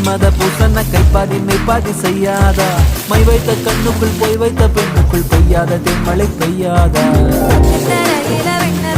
மன்மத பூசன கைப்பாதி மெய்ப்பாதி செய்யாதா my வைத்த கண்ணுக்குள் போய் வைத்த பெண்ணுக்குள் பெய்யாத தென்மழை பெய்யாதா தரையில வெண்ண